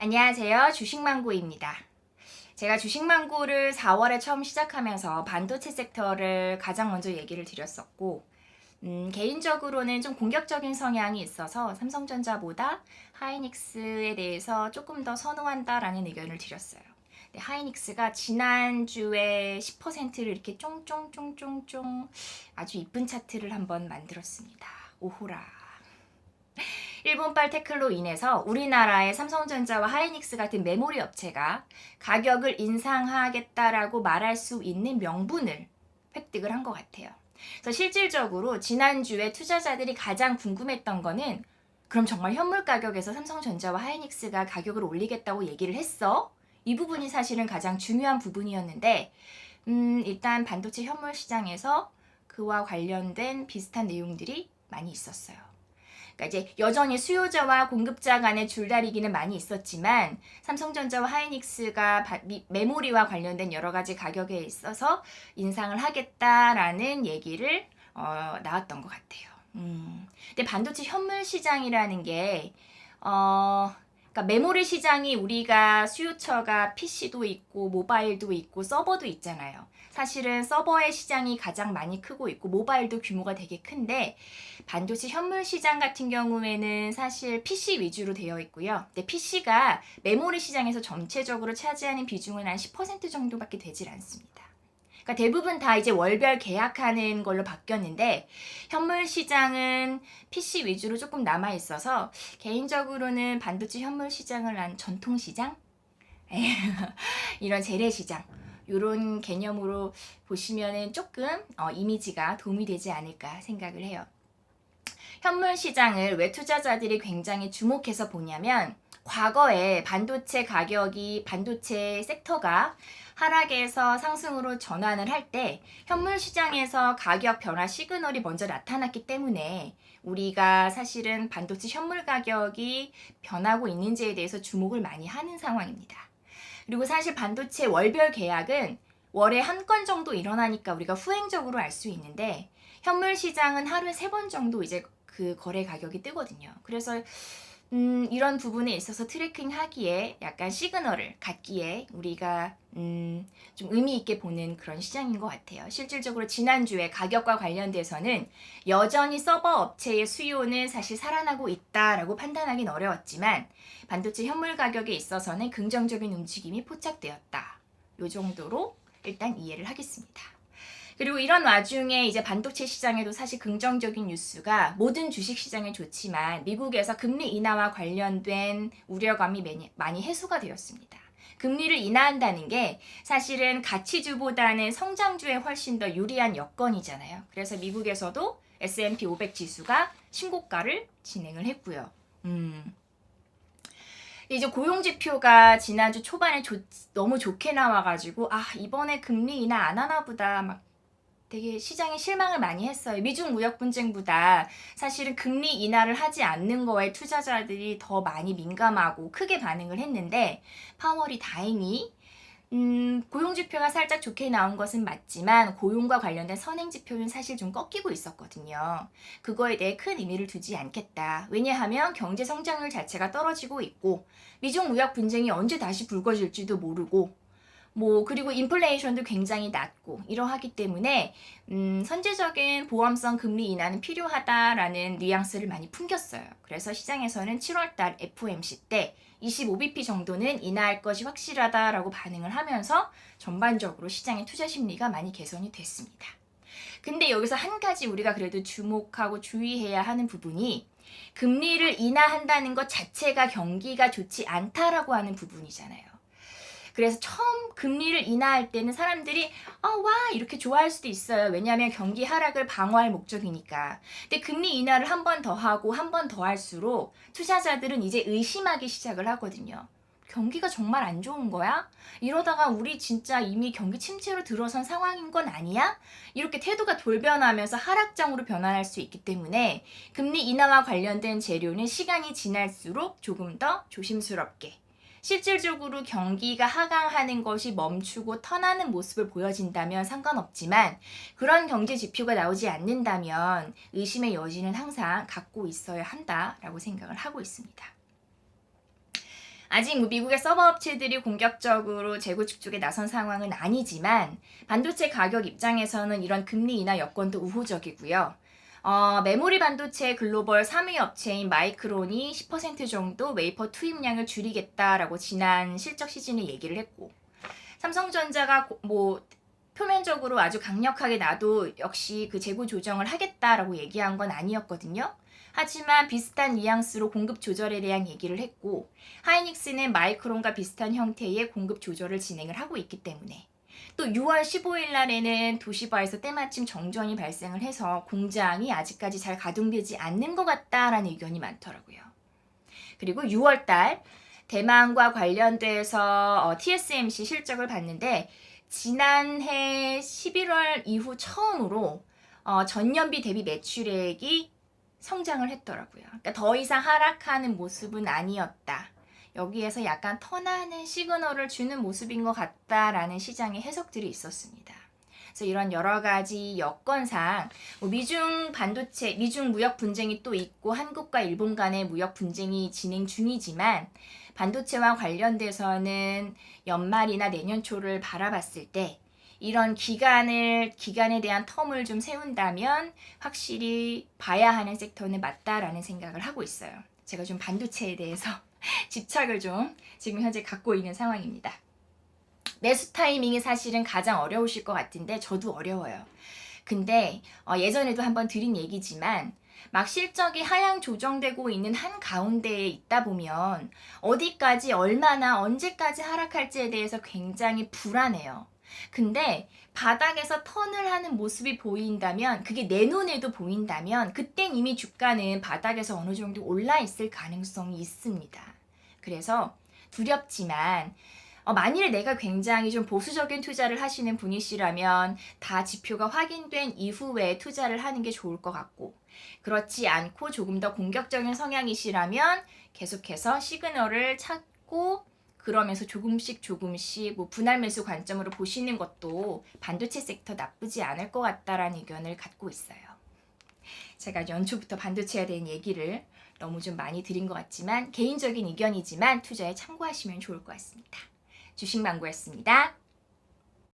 안녕하세요. 주식망구입니다. 제가 주식망구를 4월에 처음 시작하면서 반도체 섹터를 가장 먼저 얘기를 드렸었고, 개인적으로는 좀 공격적인 성향이 있어서 삼성전자보다 하이닉스에 대해서 조금 더 선호한다라는 의견을 드렸어요. 근데 하이닉스가 지난주에 10%를 이렇게 쫑쫑쫑쫑쫑 아주 이쁜 차트를 한번 만들었습니다. 오호라. 일본발 태클로 인해서 우리나라의 삼성전자와 하이닉스 같은 메모리 업체가 가격을 인상하겠다라고 말할 수 있는 명분을 획득을 한 것 같아요. 그래서 실질적으로 지난주에 투자자들이 가장 궁금했던 거는 그럼 정말 현물 가격에서 삼성전자와 하이닉스가 가격을 올리겠다고 얘기를 했어? 이 부분이 사실은 가장 중요한 부분이었는데 일단 반도체 현물 시장에서 그와 관련된 비슷한 내용들이 많이 있었어요. 그러니까 이제 여전히 수요자와 공급자 간의 줄다리기는 많이 있었지만 삼성전자와 하이닉스가 메모리와 관련된 여러 가지 가격에 있어서 인상을 하겠다라는 얘기를 나왔던 것 같아요. 근데 반도체 현물 시장이라는 게 그러니까 메모리 시장이 우리가 수요처가 PC도 있고 모바일도 있고 서버도 있잖아요. 사실은 서버의 시장이 가장 많이 크고 있고 모바일도 규모가 되게 큰데 반도체 현물 시장 같은 경우에는 사실 PC 위주로 되어 있고요. 근데 PC가 메모리 시장에서 전체적으로 차지하는 비중은 한 10% 정도밖에 되질 않습니다. 그러니까 대부분 다 이제 월별 계약하는 걸로 바뀌었는데 현물 시장은 PC 위주로 조금 남아 있어서 개인적으로는 반도체 현물 시장을 한 전통 시장? 이런 재래 시장 이런 개념으로 보시면은 조금 이미지가 도움이 되지 않을까 생각을 해요. 현물 시장을 왜 투자자들이 굉장히 주목해서 보냐면 과거에 반도체 섹터가 하락에서 상승으로 전환을 할 때 현물 시장에서 가격 변화 시그널이 먼저 나타났기 때문에 우리가 사실은 반도체 현물 가격이 변하고 있는지에 대해서 주목을 많이 하는 상황입니다. 그리고 사실 반도체 월별 계약은 월에 한 건 정도 일어나니까 우리가 후행적으로 알 수 있는데 현물 시장은 하루에 3번 정도 이제 그 거래 가격이 뜨거든요. 그래서 이런 부분에 있어서 트래킹 하기에 약간 시그널을 갖기에 우리가 좀 의미 있게 보는 그런 시장인 것 같아요. 실질적으로 지난주에 가격과 관련돼서는 여전히 서버 업체의 수요는 사실 살아나고 있다라고 판단하기는 어려웠지만 반도체 현물 가격에 있어서는 긍정적인 움직임이 포착되었다. 요 정도로 일단 이해를 하겠습니다. 그리고 이런 와중에 이제 반도체 시장에도 사실 긍정적인 뉴스가 모든 주식 시장에 좋지만 미국에서 금리 인하와 관련된 우려감이 많이 해소가 되었습니다. 금리를 인하한다는 게 사실은 가치주보다는 성장주에 훨씬 더 유리한 여건이잖아요. 그래서 미국에서도 S&P 500 지수가 신고가를 진행을 했고요. 이제 고용지표가 지난주 초반에 너무 좋게 나와가지고 이번에 금리 인하 안 하나 보다 막 되게 시장에 실망을 많이 했어요. 미중 무역 분쟁보다 사실은 금리 인하를 하지 않는 거에 투자자들이 더 많이 민감하고 크게 반응을 했는데 파월이 다행히 고용지표가 살짝 좋게 나온 것은 맞지만 고용과 관련된 선행지표는 사실 좀 꺾이고 있었거든요. 그거에 대해 큰 의미를 두지 않겠다. 왜냐하면 경제 성장률 자체가 떨어지고 있고 미중 무역 분쟁이 언제 다시 불거질지도 모르고 그리고 인플레이션도 굉장히 낮고 이러하기 때문에 선제적인 보험성 금리 인하는 필요하다라는 뉘앙스를 많이 풍겼어요. 그래서 시장에서는 7월달 FOMC 때 25bp 정도는 인하할 것이 확실하다라고 반응을 하면서 전반적으로 시장의 투자 심리가 많이 개선이 됐습니다. 근데 여기서 한 가지 우리가 그래도 주목하고 주의해야 하는 부분이 금리를 인하한다는 것 자체가 경기가 좋지 않다라고 하는 부분이잖아요. 그래서 처음 금리를 인하할 때는 사람들이 와 이렇게 좋아할 수도 있어요. 왜냐하면 경기 하락을 방어할 목적이니까. 근데 금리 인하를 한 번 더 하고 한 번 더 할수록 투자자들은 이제 의심하기 시작을 하거든요. 경기가 정말 안 좋은 거야? 이러다가 우리 진짜 이미 경기 침체로 들어선 상황인 건 아니야? 이렇게 태도가 돌변하면서 하락장으로 변환할 수 있기 때문에 금리 인하와 관련된 재료는 시간이 지날수록 조금 더 조심스럽게 실질적으로 경기가 하강하는 것이 멈추고 턴하는 모습을 보여진다면 상관없지만 그런 경제 지표가 나오지 않는다면 의심의 여지는 항상 갖고 있어야 한다라고 생각을 하고 있습니다. 아직 미국의 서버 업체들이 공격적으로 재고 축적에 나선 상황은 아니지만 반도체 가격 입장에서는 이런 금리 인하 여건도 우호적이고요. 메모리 반도체 글로벌 3위 업체인 마이크론이 10% 정도 웨이퍼 투입량을 줄이겠다라고 지난 실적 시즌에 얘기를 했고, 삼성전자가 표면적으로 아주 강력하게 나도 역시 그 재고 조정을 하겠다라고 얘기한 건 아니었거든요. 하지만 비슷한 뉘앙스로 공급 조절에 대한 얘기를 했고, 하이닉스는 마이크론과 비슷한 형태의 공급 조절을 진행을 하고 있기 때문에, 또 6월 15일 날에는 도시바에서 때마침 정전이 발생을 해서 공장이 아직까지 잘 가동되지 않는 것 같다라는 의견이 많더라고요. 그리고 6월 달 대만과 관련돼서 TSMC 실적을 봤는데, 지난해 11월 이후 처음으로 전년비 대비 매출액이 성장을 했더라고요. 그러니까 더 이상 하락하는 모습은 아니었다. 여기에서 약간 턴하는 시그널을 주는 모습인 것 같다라는 시장의 해석들이 있었습니다. 그래서 이런 여러 가지 여건상 미중 반도체, 미중 무역 분쟁이 또 있고 한국과 일본 간의 무역 분쟁이 진행 중이지만 반도체와 관련돼서는 연말이나 내년 초를 바라봤을 때 이런 기간에 대한 텀을 좀 세운다면 확실히 봐야 하는 섹터는 맞다라는 생각을 하고 있어요. 제가 좀 반도체에 대해서 집착을 좀 지금 현재 갖고 있는 상황입니다. 매수 타이밍이 사실은 가장 어려우실 것 같은데 저도 어려워요. 근데 예전에도 한번 드린 얘기지만 막 실적이 하향 조정되고 있는 한 가운데에 있다 보면 어디까지 얼마나 언제까지 하락할지에 대해서 굉장히 불안해요. 근데 바닥에서 턴을 하는 모습이 보인다면, 그게 내 눈에도 보인다면 그땐 이미 주가는 바닥에서 어느 정도 올라 있을 가능성이 있습니다. 그래서 두렵지만 만일 내가 굉장히 좀 보수적인 투자를 하시는 분이시라면 다 지표가 확인된 이후에 투자를 하는 게 좋을 것 같고, 그렇지 않고 조금 더 공격적인 성향이시라면 계속해서 시그널을 찾고 그러면서 조금씩 분할 매수 관점으로 보시는 것도 반도체 섹터 나쁘지 않을 것 같다라는 의견을 갖고 있어요. 제가 연초부터 반도체에 대한 얘기를 너무 좀 많이 드린 것 같지만 개인적인 의견이지만 투자에 참고하시면 좋을 것 같습니다. 주식망고였습니다.